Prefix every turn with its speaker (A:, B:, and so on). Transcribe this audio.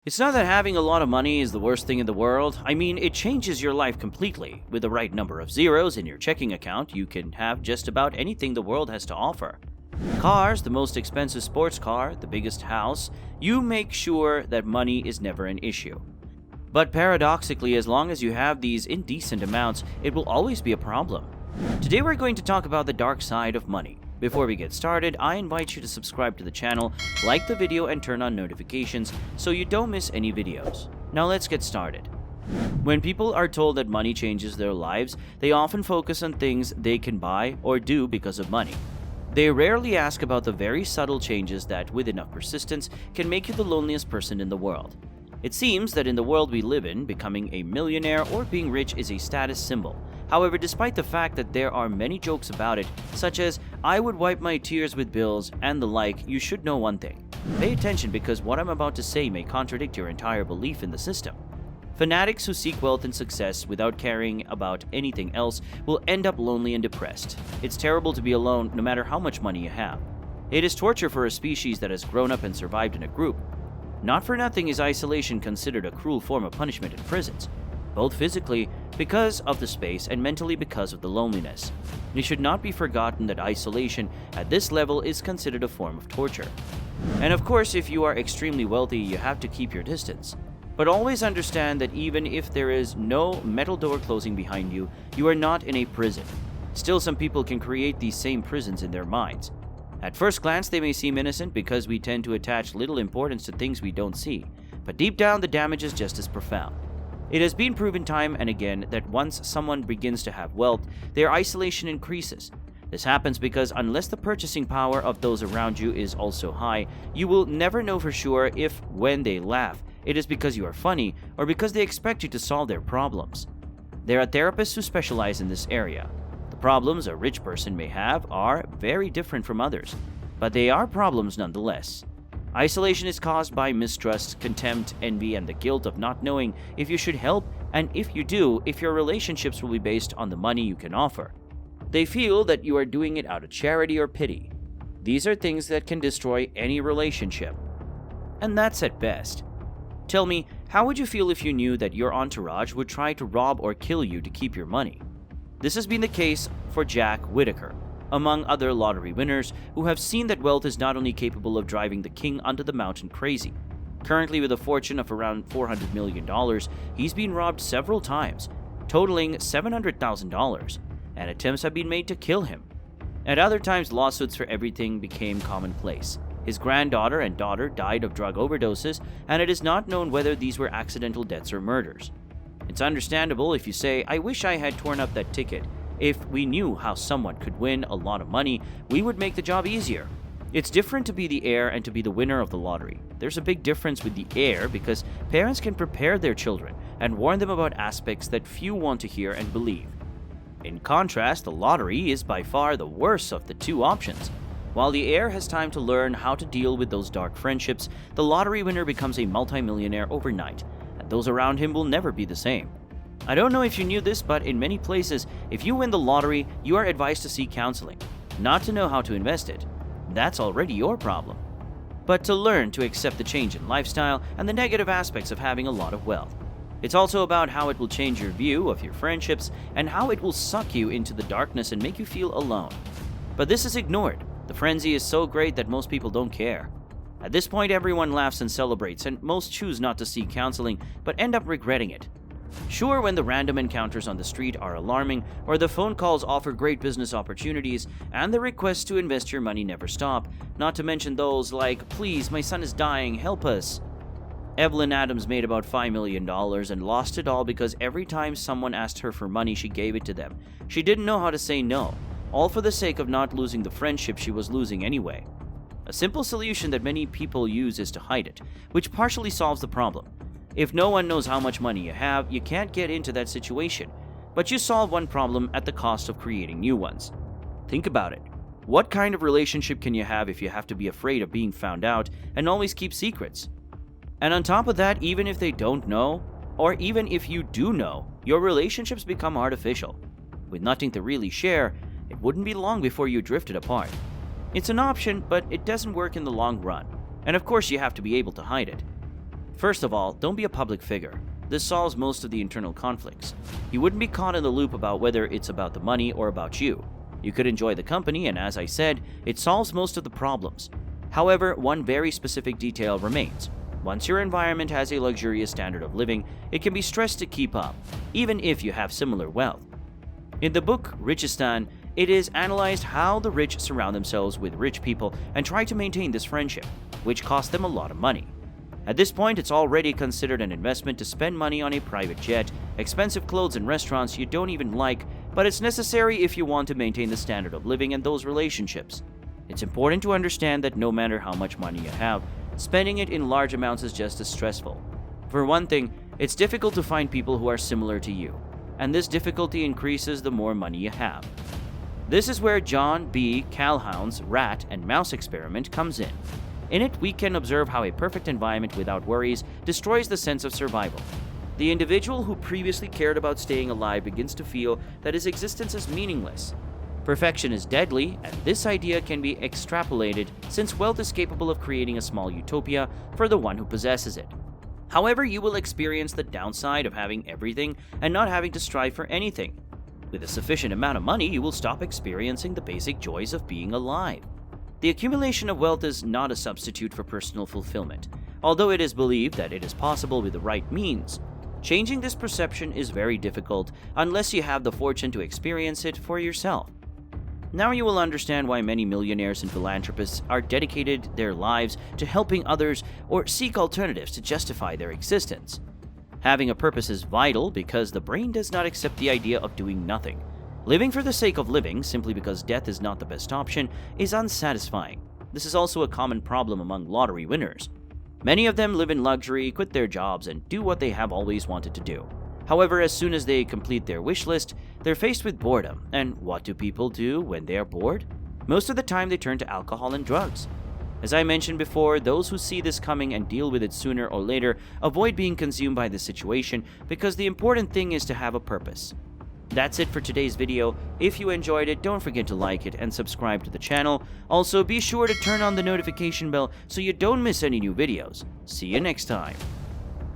A: It's not that having a lot of money is the worst thing in the world. I mean, it changes your life completely. With the right number of zeros in your checking account, you can have just about anything the world has to offer. Cars, the most expensive sports car, the biggest house, you make sure that money is never an issue. But paradoxically, as long as you have these indecent amounts, it will always be a problem. Today we're going to talk about the dark side of money. Before we get started, I invite you to subscribe to the channel, like the video, and turn on notifications so you don't miss any videos. Now let's get started. When people are told that money changes their lives, they often focus on things they can buy or do because of money. They rarely ask about the very subtle changes that, with enough persistence, can make you the loneliest person in the world. It seems that in the world we live in, becoming a millionaire or being rich is a status symbol. However, despite the fact that there are many jokes about it, such as, "I would wipe my tears with bills," and the like, you should know one thing. Pay attention because what I'm about to say may contradict your entire belief in the system. Fanatics who seek wealth and success without caring about anything else will end up lonely and depressed. It's terrible to be alone no matter how much money you have. It is torture for a species that has grown up and survived in a group. Not for nothing is isolation considered a cruel form of punishment in prisons, both physically because of the space and mentally because of the loneliness. It should not be forgotten that isolation at this level is considered a form of torture. And of course, if you are extremely wealthy, you have to keep your distance. But always understand that even if there is no metal door closing behind you, you are not in a prison. Still, some people can create these same prisons in their minds. At first glance, they may seem innocent because we tend to attach little importance to things we don't see, but deep down the damage is just as profound. It has been proven time and again that once someone begins to have wealth, their isolation increases. This happens because unless the purchasing power of those around you is also high, you will never know for sure if, when they laugh, it is because you are funny or because they expect you to solve their problems. There are therapists who specialize in this area. The problems a rich person may have are very different from others, but they are problems nonetheless. Isolation is caused by mistrust, contempt, envy, and the guilt of not knowing if you should help, and if you do, if your relationships will be based on the money you can offer. They feel that you are doing it out of charity or pity. These are things that can destroy any relationship. And that's at best. Tell me, how would you feel if you knew that your entourage would try to rob or kill you to keep your money? This has been the case for Jack Whitaker, among other lottery winners who have seen that wealth is not only capable of driving the king under the mountain crazy. Currently with a fortune of around $400 million, he's been robbed several times, totaling $700,000, and attempts have been made to kill him. At other times, lawsuits for everything became commonplace. His granddaughter and daughter died of drug overdoses, and it is not known whether these were accidental deaths or murders. It's understandable if you say, "I wish I had torn up that ticket. If we knew how someone could win a lot of money, we would make the job easier." It's different to be the heir and to be the winner of the lottery. There's a big difference with the heir because parents can prepare their children and warn them about aspects that few want to hear and believe. In contrast, the lottery is by far the worst of the two options. While the heir has time to learn how to deal with those dark friendships, the lottery winner becomes a multimillionaire overnight, and those around him will never be the same. I don't know if you knew this, but in many places, if you win the lottery, you are advised to seek counseling, not to know how to invest it. That's already your problem. But to learn to accept the change in lifestyle and the negative aspects of having a lot of wealth. It's also about how it will change your view of your friendships and how it will suck you into the darkness and make you feel alone. But this is ignored. The frenzy is so great that most people don't care. At this point, everyone laughs and celebrates, and most choose not to seek counseling but end up regretting it. Sure, when the random encounters on the street are alarming, or the phone calls offer great business opportunities, and the requests to invest your money never stop, not to mention those like, "Please, my son is dying, help us." Evelyn Adams made about $5 million and lost it all because every time someone asked her for money, she gave it to them. She didn't know how to say no, all for the sake of not losing the friendship she was losing anyway. A simple solution that many people use is to hide it, which partially solves the problem. If no one knows how much money you have, you can't get into that situation, but you solve one problem at the cost of creating new ones. Think about it. What kind of relationship can you have if you have to be afraid of being found out and always keep secrets? And on top of that, even if they don't know, or even if you do know, your relationships become artificial. With nothing to really share, it wouldn't be long before you drifted apart. It's an option, but it doesn't work in the long run. And of course, you have to be able to hide it. First of all, don't be a public figure. This solves most of the internal conflicts. You wouldn't be caught in the loop about whether it's about the money or about you. You could enjoy the company, and as I said, it solves most of the problems. However, one very specific detail remains. Once your environment has a luxurious standard of living, it can be stressed to keep up, even if you have similar wealth. In the book Richistan, it is analyzed how the rich surround themselves with rich people and try to maintain this friendship, which costs them a lot of money. At this point, it's already considered an investment to spend money on a private jet, expensive clothes and restaurants you don't even like, but it's necessary if you want to maintain the standard of living and those relationships. It's important to understand that no matter how much money you have, spending it in large amounts is just as stressful. For one thing, it's difficult to find people who are similar to you, and this difficulty increases the more money you have. This is where John B. Calhoun's rat and mouse experiment comes in. In it, we can observe how a perfect environment without worries destroys the sense of survival. The individual who previously cared about staying alive begins to feel that his existence is meaningless. Perfection is deadly, and this idea can be extrapolated since wealth is capable of creating a small utopia for the one who possesses it. However, you will experience the downside of having everything and not having to strive for anything. With a sufficient amount of money, you will stop experiencing the basic joys of being alive. The accumulation of wealth is not a substitute for personal fulfillment, although it is believed that it is possible with the right means. Changing this perception is very difficult unless you have the fortune to experience it for yourself. Now you will understand why many millionaires and philanthropists are dedicated their lives to helping others or seek alternatives to justify their existence. Having a purpose is vital because the brain does not accept the idea of doing nothing. Living for the sake of living, simply because death is not the best option, is unsatisfying. This is also a common problem among lottery winners. Many of them live in luxury, quit their jobs, and do what they have always wanted to do. However, as soon as they complete their wish list, they're faced with boredom. And what do people do when they are bored? Most of the time, they turn to alcohol and drugs. As I mentioned before, those who see this coming and deal with it sooner or later avoid being consumed by the situation because the important thing is to have a purpose. That's it for today's video. If you enjoyed it, don't forget to like it and subscribe to the channel. Also, be sure to turn on the notification bell so you don't miss any new videos. See you next time.